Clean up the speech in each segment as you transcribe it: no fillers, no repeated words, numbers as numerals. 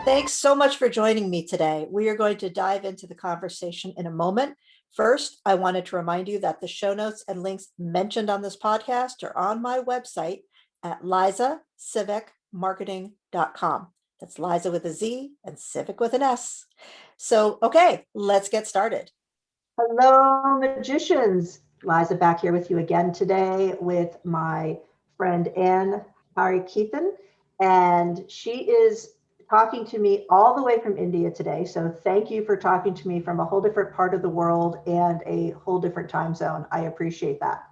Thanks so much for joining me today. We are going to dive into the conversation in a moment. First, I wanted to remind you that the show notes and links mentioned on this podcast are on my website at lizasivekmarketing.com. That's Liza with a Z and Civic with an S. So, okay, let's get started. Hello, magicians. Liza back here with you again today with my friend Ann Harikeethian, and she is talking to me all the way from India today. So thank you for talking to me from a whole different part of the world and a whole different time zone. I appreciate that.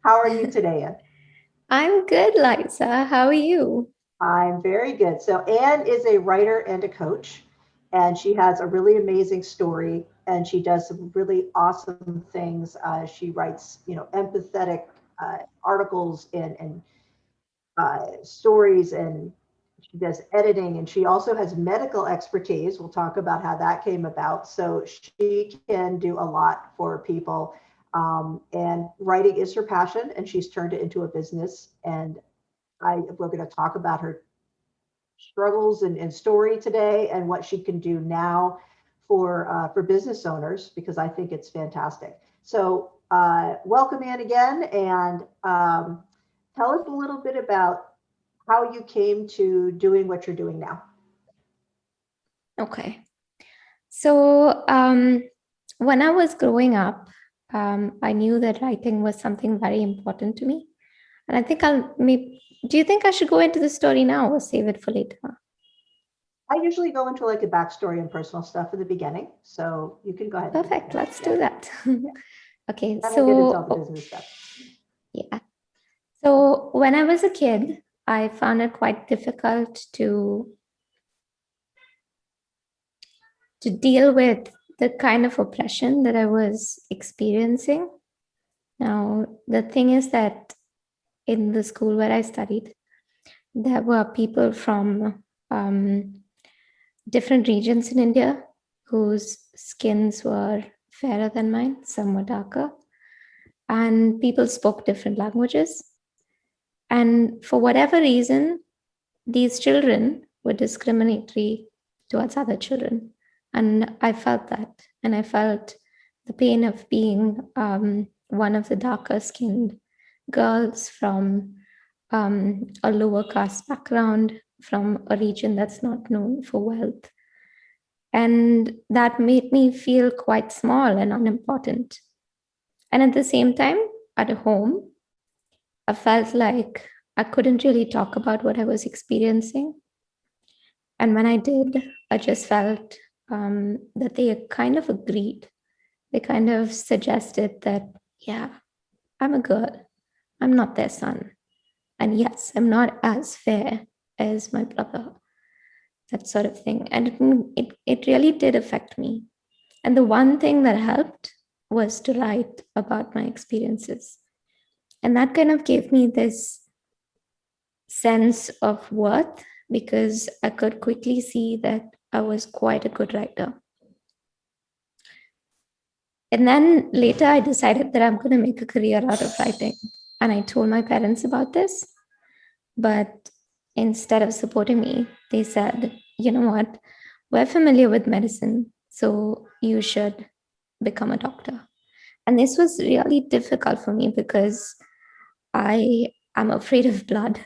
How are you today, Ann? I'm good, Liza. How are you? I'm very good. So Ann is a writer and a coach, and she has a really amazing story, and she does some really awesome things. She writes, empathetic articles and stories, and she does editing, and she also has medical expertise. We'll talk about how that came about. So she can do a lot for people. And writing is her passion, and she's turned it into a business. And we're going to talk about her struggles and story today and what she can do now for business owners, because I think it's fantastic. So welcome in again, and tell us a little bit about how you came to doing what you're doing now. Okay. So when I was growing up, I knew that writing was something very important to me. And I think do you think I should go into the story now or save it for later? I usually go into like a backstory and personal stuff in the beginning. So you can go ahead. Perfect. Let's do that. Okay. So get into all the business stuff. Yeah. So when I was a kid, I found it quite difficult to deal with the kind of oppression that I was experiencing. Now, the thing is that in the school where I studied, there were people from different regions in India whose skins were fairer than mine, some were darker, and people spoke different languages. And for whatever reason, these children were discriminatory towards other children. And I felt that. And I felt the pain of being one of the darker skinned girls from a lower caste background, from a region that's not known for wealth. And that made me feel quite small and unimportant. And at the same time, at home, I felt like I couldn't really talk about what I was experiencing. And when I did, I just felt that they kind of agreed. They kind of suggested that, yeah, I'm a girl. I'm not their son. And yes, I'm not as fair as my brother. That sort of thing. And it really did affect me. And the one thing that helped was to write about my experiences. And that kind of gave me this sense of worth, because I could quickly see that I was quite a good writer. And then later I decided that I'm going to make a career out of writing. And I told my parents about this. But instead of supporting me, they said, you know what, we're familiar with medicine, so you should become a doctor. And this was really difficult for me because I am afraid of blood.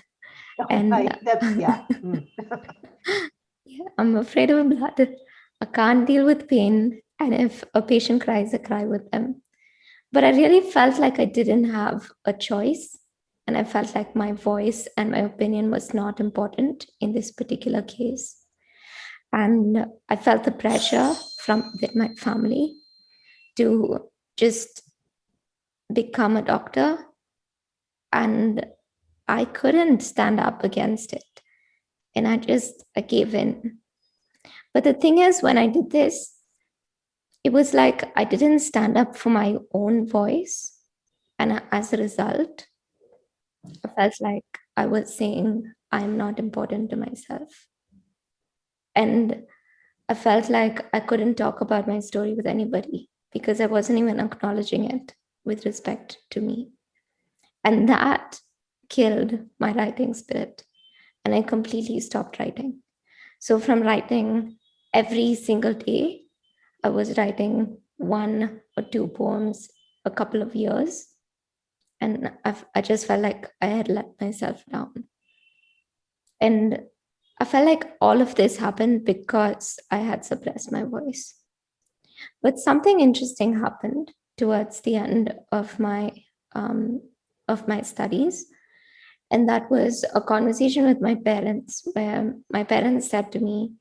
And yeah, I'm afraid of blood. I can't deal with pain. And if a patient cries, I cry with them. But I really felt like I didn't have a choice. And I felt like my voice and my opinion was not important in this particular case. And I felt the pressure from my family to just become a doctor. And I couldn't stand up against it. And I gave in. But the thing is, when I did this, it was like I didn't stand up for my own voice. And as a result, I felt like I was saying I'm not important to myself. And I felt like I couldn't talk about my story with anybody because I wasn't even acknowledging it with respect to me. And that killed my writing spirit. And I completely stopped writing. So from writing every single day, I was writing 1 or 2 poems a couple of years. And I just felt like I had let myself down. And I felt like all of this happened because I had suppressed my voice. But something interesting happened towards the end um, of my studies, and that was a conversation with my parents, where my parents said to me,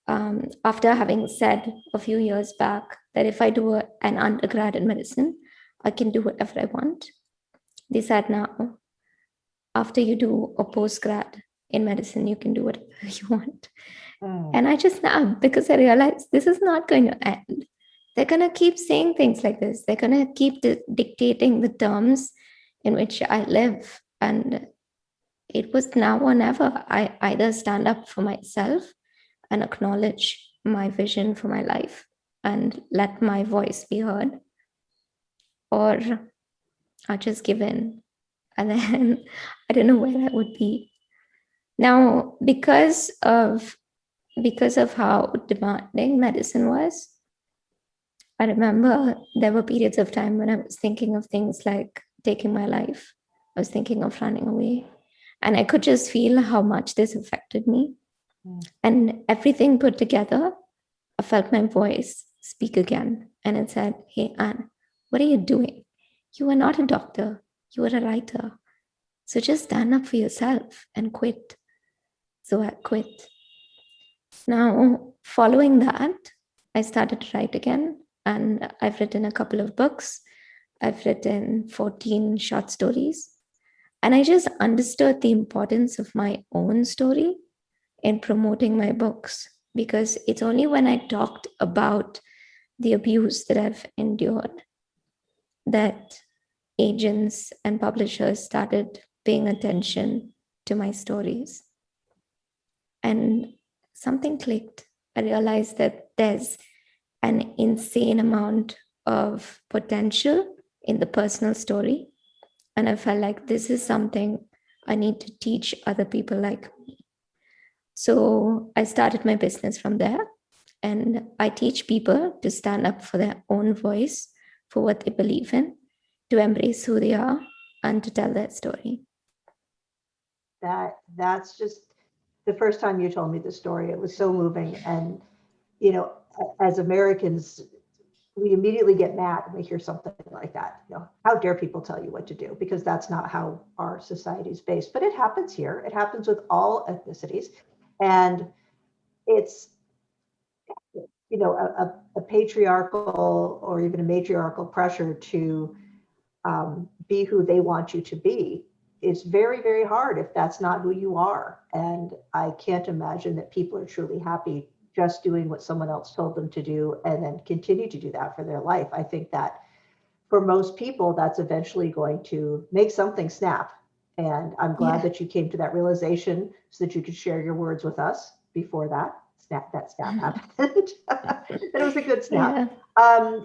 after having said a few years back that if I do an undergrad in medicine, I can do whatever I want. They said, now, after you do a postgrad in medicine, you can do whatever you want. And I just snapped because I realized this is not going to end. They're going to keep saying things like this. They're going to keep dictating the terms in which I live. And it was now or never. I either stand up for myself and acknowledge my vision for my life and let my voice be heard, or I just give in. And then I don't know where I would be. Now, because of how demanding medicine was, I remember there were periods of time when I was thinking of things like taking my life. I was thinking of running away. And I could just feel how much this affected me. And everything put together, I felt my voice speak again. And it said, hey, Anne, what are you doing? You are not a doctor. You are a writer. So just stand up for yourself and quit. So I quit. Now, following that, I started to write again. And I've written a couple of books. I've written 14 short stories. And I just understood the importance of my own story in promoting my books, because it's only when I talked about the abuse that I've endured that agents and publishers started paying attention to my stories. And something clicked. I realized that there's an insane amount of potential in the personal story. And I felt like this is something I need to teach other people like me. So I started my business from there. And I teach people to stand up for their own voice, for what they believe in, to embrace who they are, and to tell their story. That's just the first time you told me the story. It was so moving. And, you know, as Americans, we immediately get mad when we hear something like that. You know, how dare people tell you what to do? Because that's not how our society is based. But it happens here. It happens with all ethnicities. And it's, you know, a patriarchal or even a matriarchal pressure to be who they want you to be is very, very hard if that's not who you are. And I can't imagine that people are truly happy just doing what someone else told them to do and then continue to do that for their life. I think that for most people, that's eventually going to make something snap. And I'm glad that you came to that realization so that you could share your words with us before that snap happened. But it was a good snap.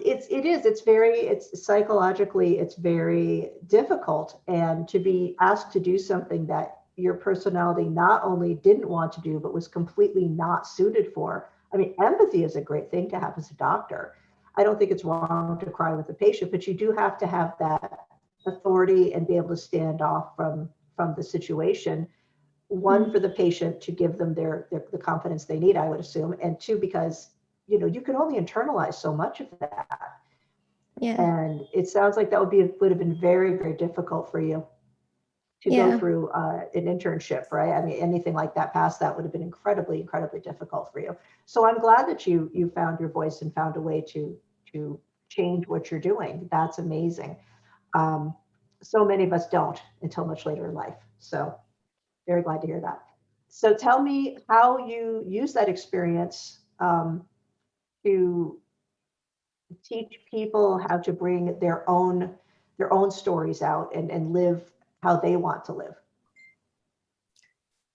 It's psychologically, it's very difficult. And to be asked to do something that your personality not only didn't want to do, but was completely not suited for. I mean, empathy is a great thing to have as a doctor. I don't think it's wrong to cry with a patient, but you do have to have that authority and be able to stand off from the situation. One, for the patient to give them the confidence they need, I would assume, and two, because you can only internalize so much of that. And it sounds like that would have been very, very difficult for you to go through an internship, right? I mean, anything like that past that would have been incredibly, incredibly difficult for you. So I'm glad that you found your voice and found a way to change what you're doing. That's amazing. So many of us don't until much later in life. So very glad to hear that. So tell me how you use that experience to teach people how to bring their own stories out and live how they want to live.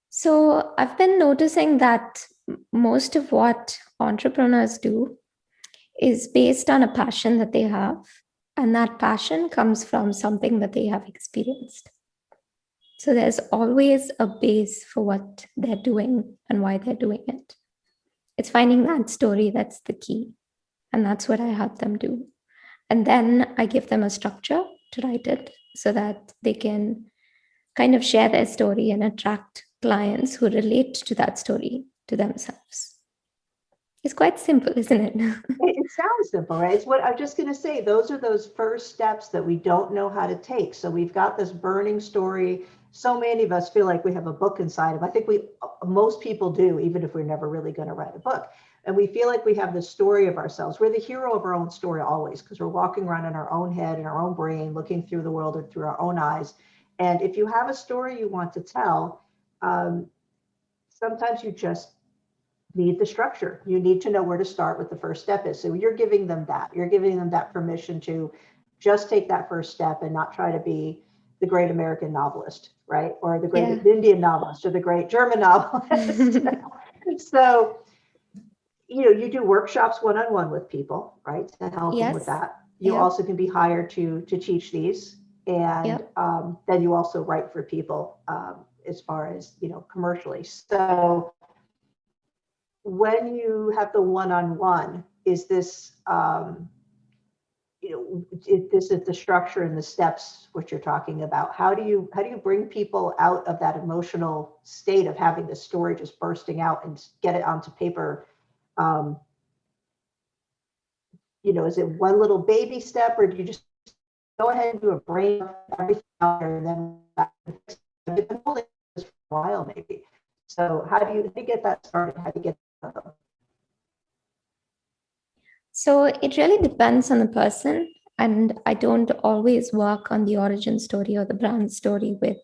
So I've been noticing that most of what entrepreneurs do is based on a passion that they have. And that passion comes from something that they have experienced. So there's always a base for what they're doing and why they're doing it. It's finding that story that's the key. And that's what I help them do. And then I give them a structure to write it so that they can kind of share their story and attract clients who relate to that story to themselves. It's quite simple, isn't it? It sounds simple, right? It's what I'm just going to say. Those are those first steps that we don't know how to take. So we've got this burning story. So many of us feel like we have a book inside of. I think most people do, even if we're never really going to write a book. And we feel like we have the story of ourselves. We're the hero of our own story always, because we're walking around in our own head, in our own brain, looking through the world and through our own eyes. And if you have a story you want to tell, sometimes you just need the structure. You need to know where to start, what the first step is. So you're giving them that. You're giving them that permission to just take that first step and not try to be the great American novelist, right? Or the great Indian novelist or the great German novelist. So, you do workshops one-on-one with people, right? To help them with that. You also can be hired to teach these. And then you also write for people as far as, commercially. So when you have the one-on-one, is this, this is the structure and the steps, what you're talking about. How do you bring people out of that emotional state of having the story just bursting out and get it onto paper? Is it one little baby step, or do you just go ahead and do a brain everything out there and then you've been holding this for a while maybe? So how do you get that started? How do you get So it really depends on the person, and I don't always work on the origin story or the brand story with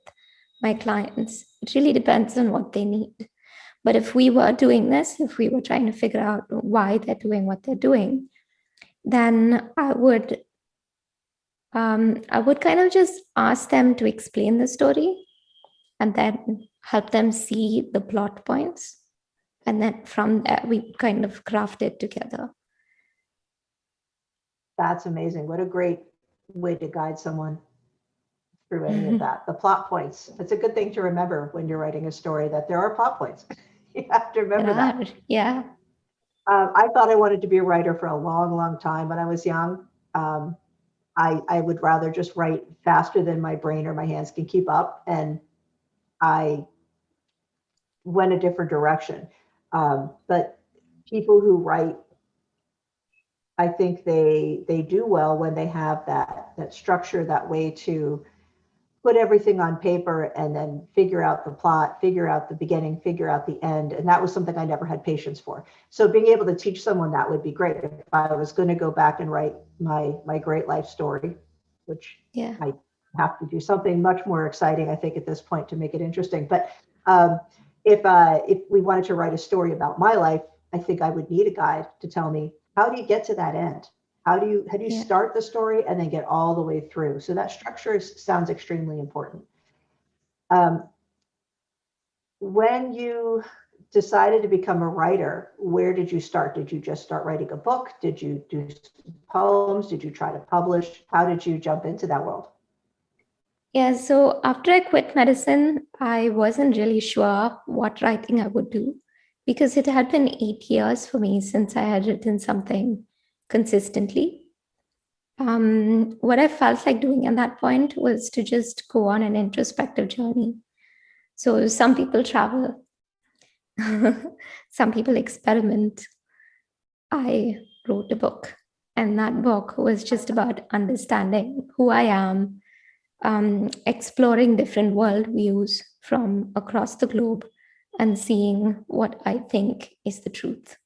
my clients. It really depends on what they need. But if we were doing this, if we were trying to figure out why they're doing what they're doing, then I would kind of just ask them to explain the story and then help them see the plot points. And then from there, we kind of craft it together. That's amazing. What a great way to guide someone through any of that. The plot points. It's a good thing to remember when you're writing a story, that there are plot points. You have to remember that. Yeah. I thought I wanted to be a writer for a long, long time when I was young. I would rather just write faster than my brain or my hands can keep up. And I went a different direction. But people who write, I think they do well when they have that structure, that way to put everything on paper and then figure out the plot, figure out the beginning, figure out the end. And that was something I never had patience for. So being able to teach someone that would be great. If I was going to go back and write my great life story, which I have to do something much more exciting, I think, at this point to make it interesting. But if we wanted to write a story about my life, I think I would need a guide to tell me, how do you get to that end? How do you start the story and then get all the way through? So that structure sounds extremely important. When you decided to become a writer, where did you start? Did you just start writing a book? Did you do poems? Did you try to publish? How did you jump into that world? Yeah, so after I quit medicine, I wasn't really sure what writing I would do, because it had been 8 years for me since I had written something consistently. What I felt like doing at that point was to just go on an introspective journey. So some people travel, some people experiment. I wrote a book, and that book was just about understanding who I am, exploring different worldviews from across the globe, and seeing what I think is the truth.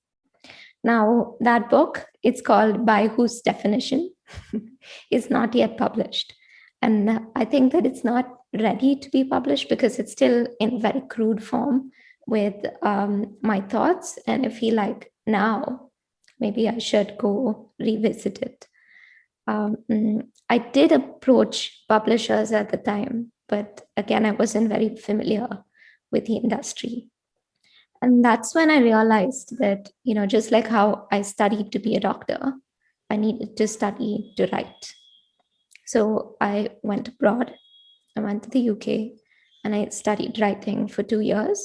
Now, that book, it's called By Whose Definition, is not yet published. And I think that it's not ready to be published because it's still in very crude form with my thoughts. And I feel like now maybe I should go revisit it. I did approach publishers at the time, but again, I wasn't very familiar with the industry. And that's when I realized that, just like how I studied to be a doctor, I needed to study to write. So I went abroad. I went to the UK and I studied writing for 2 years.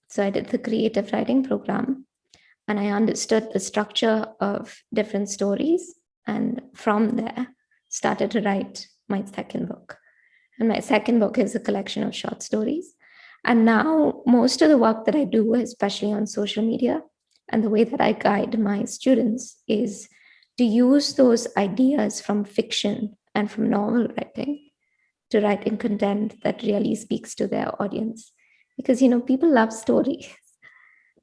So I did the creative writing program, and I understood the structure of different stories. And from there, started to write my second book. And my second book is a collection of short stories. And now most of the work that I do, especially on social media, and the way that I guide my students is to use those ideas from fiction and from novel writing to writing content that really speaks to their audience. Because, people love stories.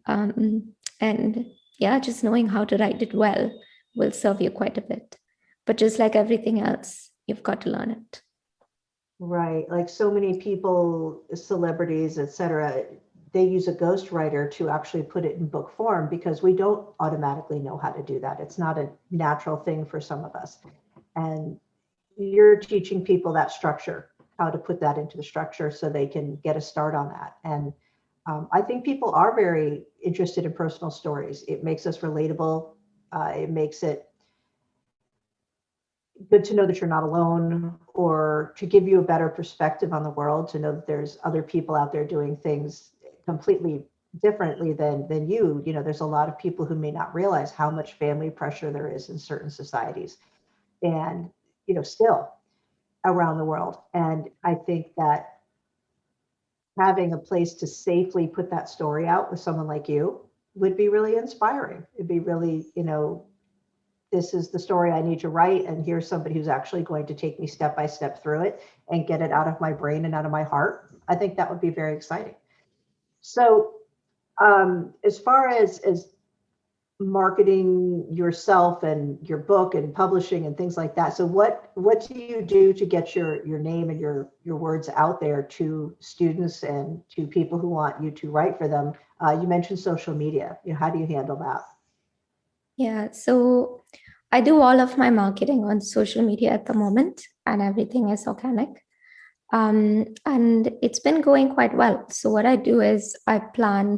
And yeah, just knowing how to write it well will serve you quite a bit. But just like everything else, you've got to learn it. Right. Like so many people, celebrities, etc., they use a ghostwriter to actually put it in book form because we don't automatically know how to do that. It's not a natural thing for some of us. And you're teaching people that structure, how to put that into the structure so they can get a start on that. And I think people are very interested in personal stories. It makes us relatable. It makes it good to know that you're not alone, or to give you a better perspective on the world, to know that there's other people out there doing things completely differently than you. There's a lot of people who may not realize how much family pressure there is in certain societies and, still around the world. And I think that having a place to safely put that story out with someone like you would be really inspiring. It'd be really, this is the story I need to write, and here's somebody who's actually going to take me step by step through it and get it out of my brain and out of my heart. I think that would be very exciting. So as far as marketing yourself and your book and publishing and things like that, so what do you do to get your name and your words out there to students and to people who want you to write for them? You mentioned social media. How do you handle that? Yeah, so I do all of my marketing on social media at the moment, and everything is organic. And it's been going quite well. So what I do is I plan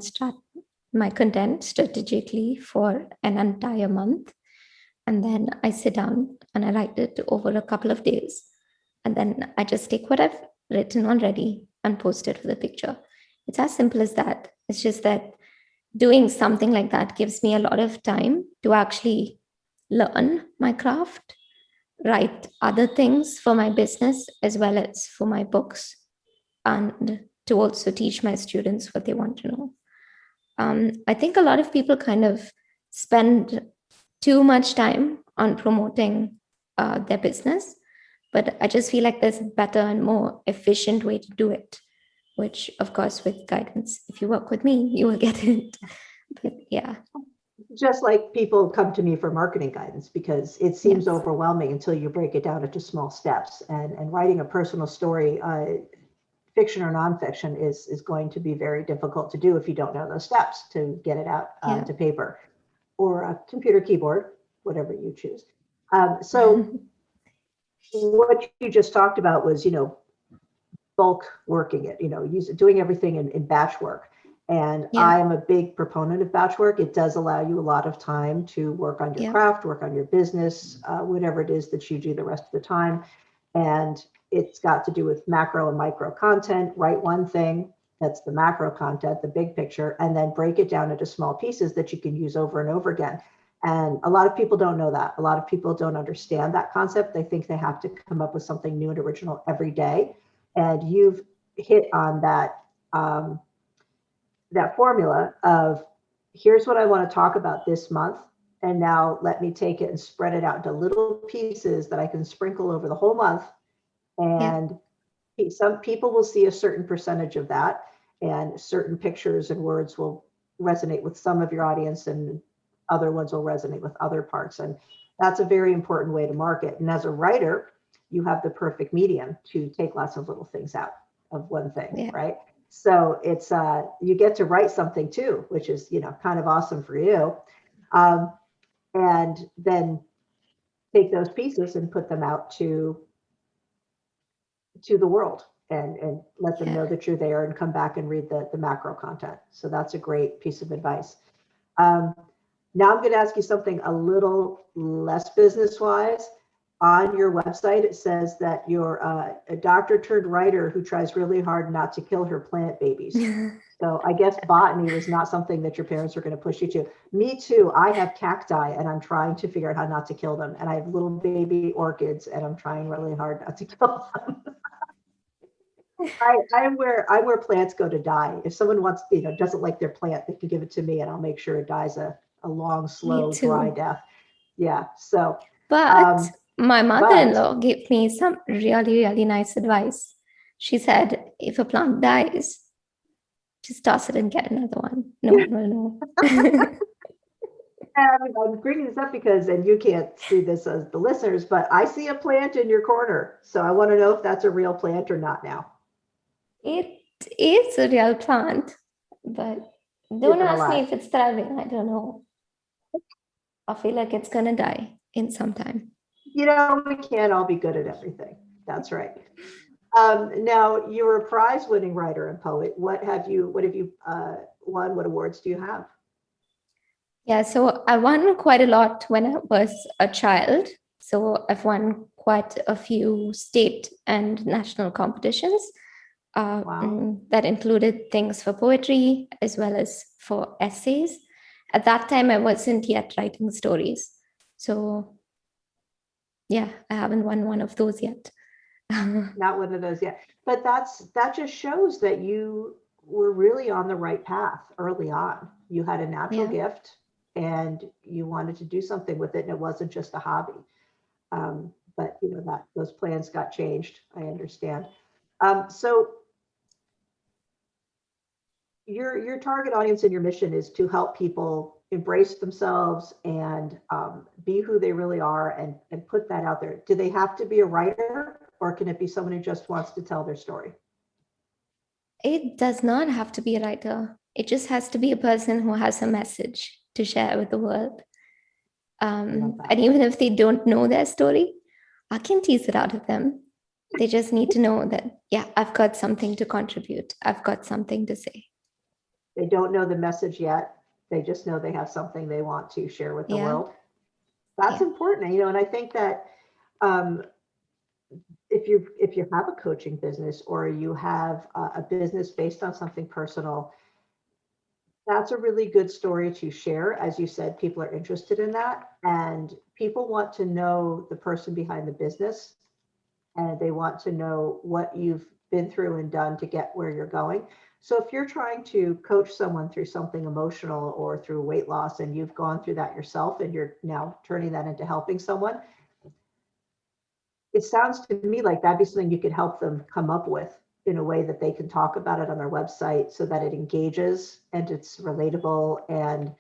my content strategically for an entire month. And then I sit down and I write it over a couple of days. And then I just take what I've written already and post it with a picture. It's as simple as that. It's just that doing something like that gives me a lot of time to actually learn my craft, write other things for my business as well as for my books, and to also teach my students what they want to know. I think a lot of people kind of spend too much time on promoting their business, but I just feel like there's a better and more efficient way to do it, which of course with guidance, if you work with me, you will get it. But yeah. Just like people come to me for marketing guidance because it seems Yes. overwhelming until you break it down into small steps. And writing a personal story, fiction or nonfiction, is going to be very difficult to do if you don't know those steps to get it out Yeah. to paper or a computer keyboard, whatever you choose. So what you just talked about was, bulk working it, doing everything in batch work. And Yeah. I'm a big proponent of batch work. It does allow you a lot of time to work on your Yeah. craft, work on your business, whatever it is that you do the rest of the time. And it's got to do with macro and micro content. Write one thing, that's the macro content, the big picture, and then break it down into small pieces that you can use over and over again. And a lot of people don't know that. A lot of people don't understand that concept. They think they have to come up with something new and original every day. And you've hit on that that formula of, here's what I want to talk about this month, and now let me take it and spread it out into little pieces that I can sprinkle over the whole month. And some people will see a certain percentage of that, and certain pictures and words will resonate with some of your audience, and other ones will resonate with other parts. And that's a very important way to market. And as a writer, you have the perfect medium to take lots of little things out of one thing, right? So it's you get to write something too, which is kind of awesome for you, and then take those pieces and put them out to the world, and let them know that you're there, and come back and read the macro content. So that's a great piece of advice. Now I'm going to ask you something a little less business wise. on your website, it says that you're a doctor turned writer who tries really hard not to kill her plant babies. So I guess botany was not something that your parents were going to push you to. Me too. I have cacti and I'm trying to figure out how not to kill them. And I have little baby orchids and I'm trying really hard not to kill them. I'm where plants go to die. If someone wants, doesn't like their plant, they can give it to me and I'll make sure it dies a long, slow, dry death. Yeah. So, but my mother-in-law gave me some really, really nice advice. She said, if a plant dies, just toss it and get another one. No one will know. I'm bringing this up because, and you can't see this as the listeners, but I see a plant in your corner. So I want to know if that's a real plant or not now. It is a real plant, but don't ask me if it's thriving. I don't know. I feel like it's going to die in some time. We can't all be good at everything. That's right. Now, you're a prize-winning writer and poet. What have you won? What awards do you have? Yeah, so I won quite a lot when I was a child. So I've won quite a few state and national competitions that included things for poetry as well as for essays. At that time, I wasn't yet writing stories. So yeah, I haven't won one of those yet. Not one of those yet. But that just shows that you were really on the right path early on. You had a natural gift and you wanted to do something with it, and it wasn't just a hobby. But that those plans got changed. I understand. So your target audience and your mission is to help people embrace themselves and be who they really are and put that out there. Do they have to be a writer, or can it be someone who just wants to tell their story? It does not have to be a writer. It just has to be a person who has a message to share with the world. And even if they don't know their story, I can tease it out of them. They just need to know that, yeah, I've got something to contribute. I've got something to say. They don't know the message yet. They just know they have something they want to share with the world. That's important. And I think that if you have a coaching business or you have a business based on something personal, that's a really good story to share. As you said, people are interested in that, and people want to know the person behind the business, and they want to know what you've been through and done to get where you're going. So if you're trying to coach someone through something emotional or through weight loss, and you've gone through that yourself and you're now turning that into helping someone, it sounds to me like that'd be something you could help them come up with in a way that they can talk about it on their website so that it engages and it's relatable and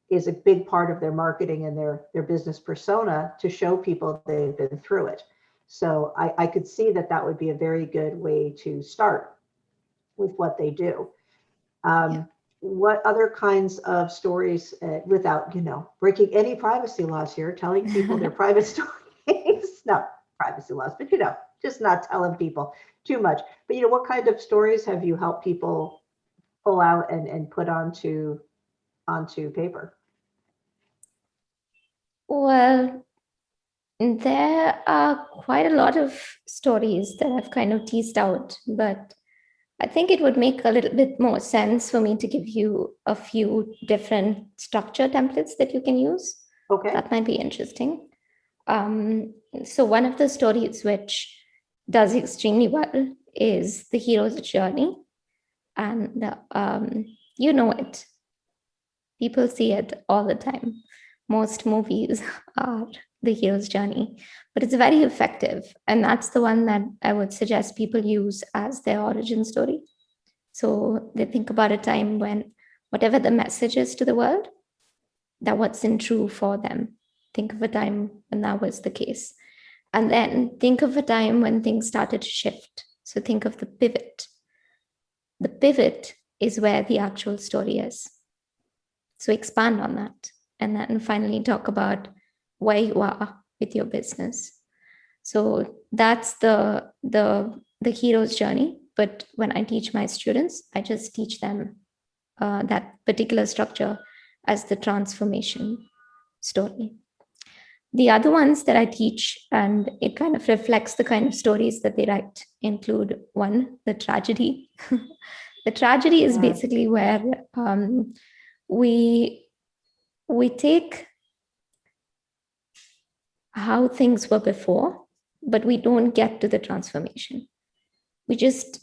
is a big part of their marketing and their business persona to show people they've been through it. So I could see that would be a very good way to start with what they do. What other kinds of stories, without breaking any privacy laws here, telling people their private stories? No privacy laws, but just not telling people too much. But what kind of stories have you helped people pull out and put onto paper? Well, there are quite a lot of stories that I've kind of teased out, but I think it would make a little bit more sense for me to give you a few different structure templates that you can use. Okay. That might be interesting. So one of the stories which does extremely well is the hero's journey. And you know it. People see it all the time. Most movies are the hero's journey, but it's very effective. And that's the one that I would suggest people use as their origin story. So they think about a time when whatever the message is to the world, that wasn't true for them. Think of a time when that was the case. And then think of a time when things started to shift. So think of the pivot. The pivot is where the actual story is. So expand on that. And then finally talk about where you are with your business. So that's the hero's journey. But when I teach my students, I just teach them that particular structure as the transformation story. The other ones that I teach, and it kind of reflects the kind of stories that they write, include one, the tragedy. The tragedy is basically where we take how things were before, but we don't get to the transformation. We just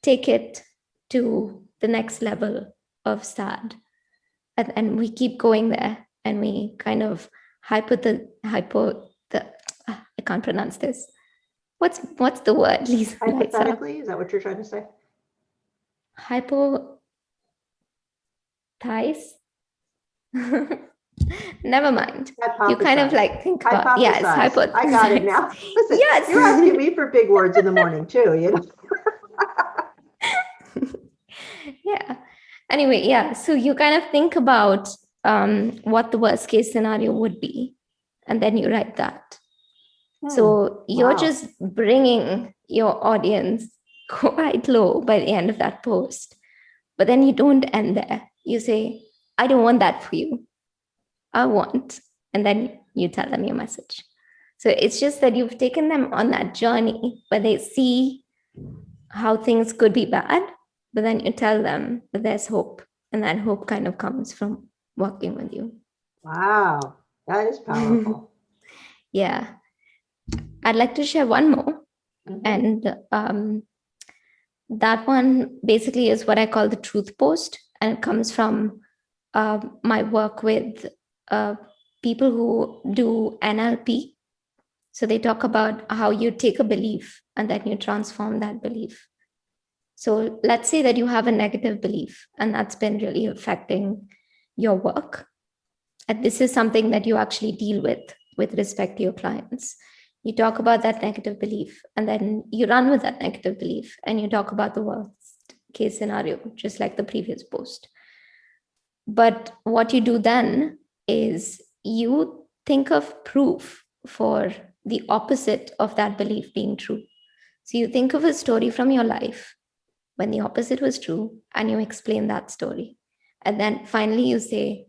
take it to the next level of sad, and we keep going there, and we kind of I can't pronounce this. What's the word, Lisa? Hypothetically, is that what you're trying to say? Hypothesize? Never mind. You kind of like think about, yes, hypothesize. I got it now. Listen, yes. You're asking me for big words in the morning too, you know? Yeah. Anyway, yeah. So you kind of think about what the worst case scenario would be, and then you write that. So you're just bringing your audience quite low by the end of that post. But then you don't end there. You say, I don't want that for you. I want. And then you tell them your message. So it's just that you've taken them on that journey where they see how things could be bad, but then you tell them that there's hope. And that hope kind of comes from working with you. Wow, that is powerful. Yeah. I'd like to share one more. And that one basically is what I call the truth post. And it comes from my work with people who do NLP. So they talk about how you take a belief and then you transform that belief. So let's say that you have a negative belief and that's been really affecting your work. And this is something that you actually deal with respect to your clients. You talk about that negative belief and then you run with that negative belief and you talk about the worst case scenario, just like the previous post. But what you do then is you think of proof for the opposite of that belief being true. So you think of a story from your life when the opposite was true and you explain that story. And then finally you say,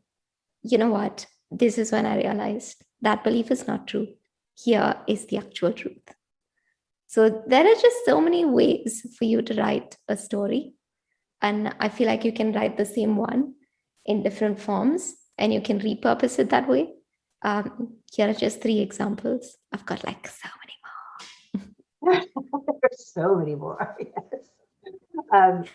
you know what? This is when I realized that belief is not true. Here is the actual truth. So there are just so many ways for you to write a story. And I feel like you can write the same one in different forms and you can repurpose it that way. Here are just 3 examples. I've got like so many more. There's so many more. Yes.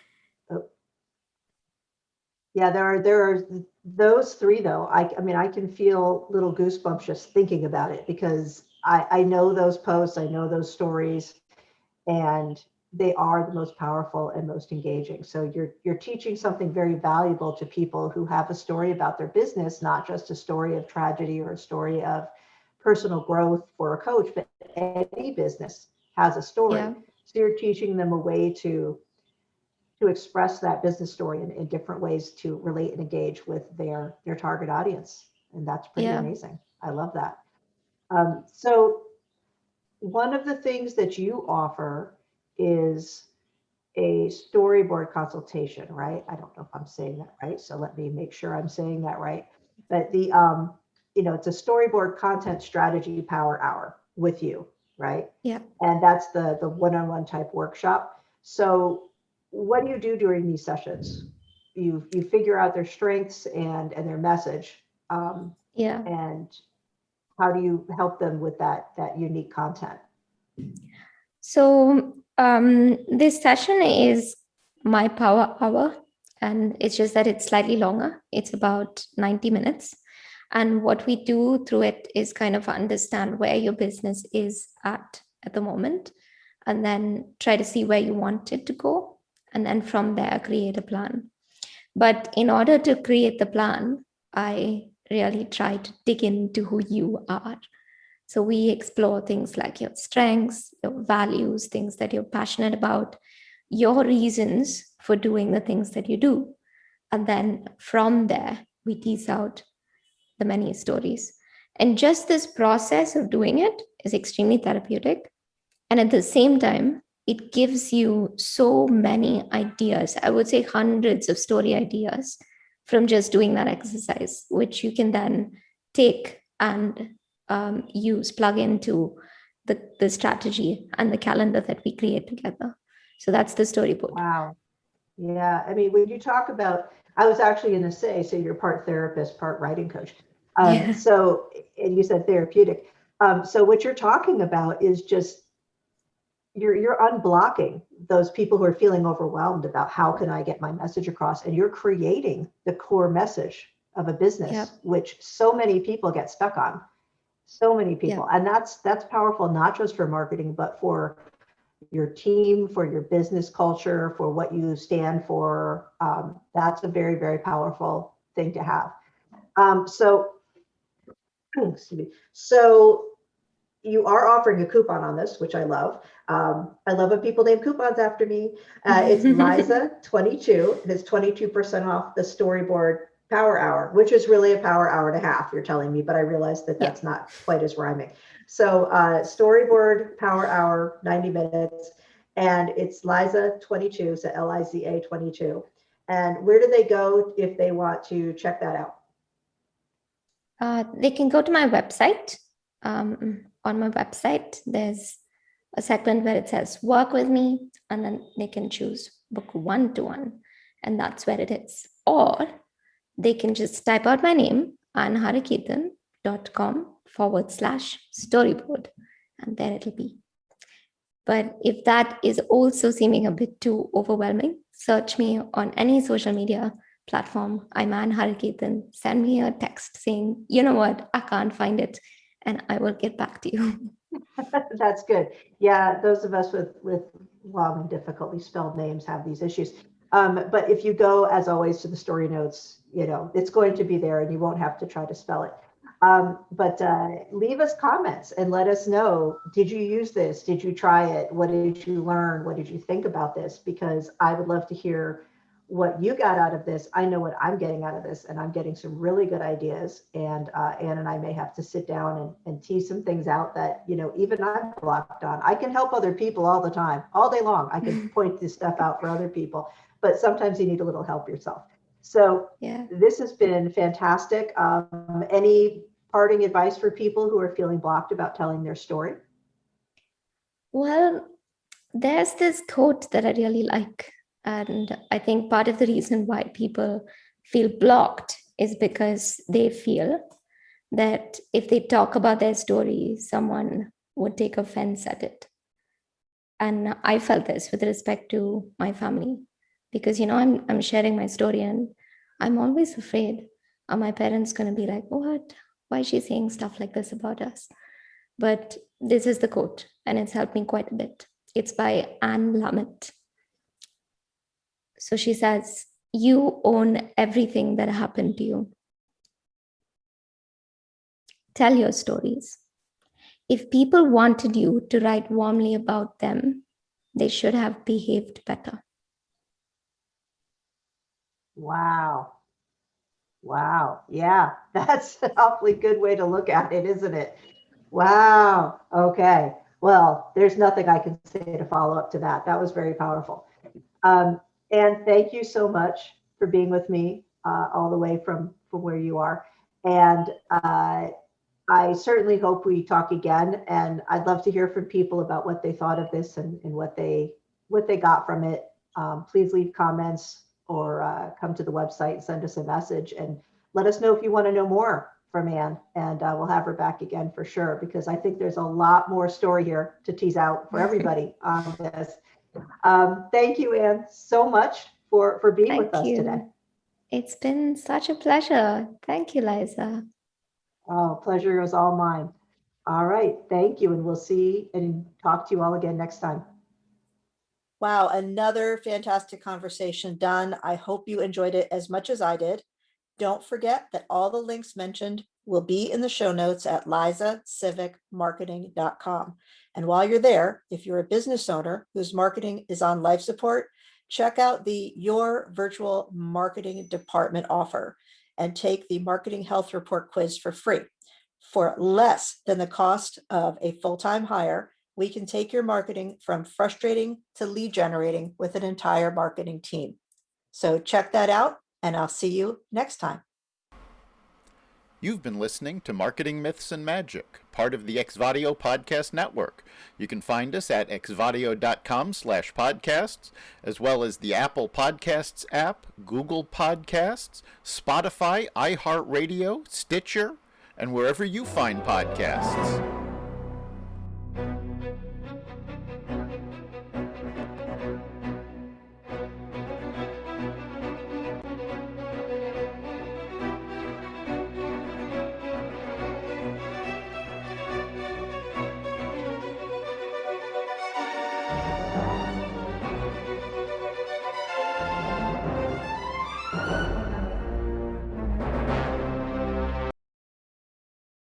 Yeah, there are those 3 though. I mean, I can feel little goosebumps just thinking about it because I know those posts, I know those stories, and they are the most powerful and most engaging. So you're teaching something very valuable to people who have a story about their business, not just a story of tragedy or a story of personal growth for a coach, but any business has a story. Yeah. So you're teaching them a way to express that business story in different ways to relate and engage with their target audience. And that's pretty amazing. I love that. So one of the things that you offer is a storyboard consultation, right? I don't know if I'm saying that right. So let me make sure I'm saying that right. But the, it's a storyboard content strategy power hour with you, right? Yeah. And that's the one-on-one type workshop. So what do you do during these sessions? You figure out their strengths and their message. And how do you help them with that unique content? So this session is my power hour, and it's just that it's slightly longer. It's about 90 minutes. And what we do through it is kind of understand where your business is at the moment, and then try to see where you want it to go. And then from there, create a plan. But in order to create the plan, I really try to dig into who you are. So we explore things like your strengths, your values, things that you're passionate about, your reasons for doing the things that you do. And then from there, we tease out the many stories. And just this process of doing it is extremely therapeutic. And at the same time, it gives you so many ideas. I would say hundreds of story ideas from just doing that exercise, which you can then take and plug into the strategy and the calendar that we create together. So that's the storyboard. Wow. Yeah. I mean, when you talk about, I was actually going to say, so you're part therapist, part writing coach. So, and you said therapeutic. So what you're talking about is just, you're unblocking those people who are feeling overwhelmed about how can I get my message across, and you're creating the core message of a business, which so many people get stuck on. So many people. And that's powerful, not just for marketing, but for your team, for your business culture, for what you stand for. That's a very, very powerful thing to have. So, excuse me. So you are offering a coupon on this, which I love. I love when people name coupons after me. It's Liza 22. It's 22% off the storyboard power hour, which is really a power hour and a half, you're telling me, but I realized that that's not quite as rhyming. So storyboard power hour, 90 minutes, and it's Liza 22, so Liza 22. And where do they go if they want to check that out? They can go to my website. On my website, there's a segment where it says work with me, and then they can choose book 1-to-1, and that's where it is. Or they can just type out my name, annharikeethian.com/storyboard, and there it'll be. But if that is also seeming a bit too overwhelming, search me on any social media platform. I'm Ann Harikeethian. Send me a text saying, you know what, I can't find it, and I will get back to you. That's good. Yeah, those of us with long and difficultly spelled names have these issues. But if you go, as always, to the story notes, it's going to be there, and you won't have to try to spell it. But leave us comments and let us know, did you use this? Did you try it? What did you learn? What did you think about this? Because I would love to hear what you got out of this. I know what I'm getting out of this, and I'm getting some really good ideas. And Ann and I may have to sit down and tease some things out that, even I'm blocked on. I can help other people all the time, all day long. I can point this stuff out for other people, but sometimes you need a little help yourself. So this has been fantastic. Any parting advice for people who are feeling blocked about telling their story? Well, there's this quote that I really like. And I think part of the reason why people feel blocked is because they feel that if they talk about their story, someone would take offense at it. And I felt this with respect to my family, because, I'm sharing my story, and I'm always afraid, are my parents going to be like, what? Why is she saying stuff like this about us? But this is the quote, and it's helped me quite a bit. It's by Anne Lamott. So she says, you own everything that happened to you. Tell your stories. If people wanted you to write warmly about them, they should have behaved better. Wow. Yeah, that's an awfully good way to look at it, isn't it? Wow. Okay. Well, there's nothing I can say to follow up to that. That was very powerful. And thank you so much for being with me all the way from where you are. And I certainly hope we talk again. And I'd love to hear from people about what they thought of this and what they got from it. Please leave comments or come to the website and send us a message, and let us know if you want to know more from Ann, and we'll have her back again for sure, because I think there's a lot more story here to tease out for everybody on this. Thank you, Ann, so much for being with us today. It's been such a pleasure. Thank you, Liza. Oh, pleasure was all mine. All right, thank you, and we'll see and talk to you all again next time. Wow, another fantastic conversation done. I hope you enjoyed it as much as I did. Don't forget that all the links mentioned will be in the show notes at lizasivekmarketing.com. And while you're there, if you're a business owner whose marketing is on life support, check out the Your Virtual Marketing Department offer and take the Marketing Health Report quiz for free. For less than the cost of a full-time hire, we can take your marketing from frustrating to lead generating with an entire marketing team. So check that out, and I'll see you next time. You've been listening to Marketing Myths and Magic, part of the Exvadio Podcast Network. You can find us at exvadio.com/podcasts, as well as the Apple Podcasts app, Google Podcasts, Spotify, iHeartRadio, Stitcher, and wherever you find podcasts.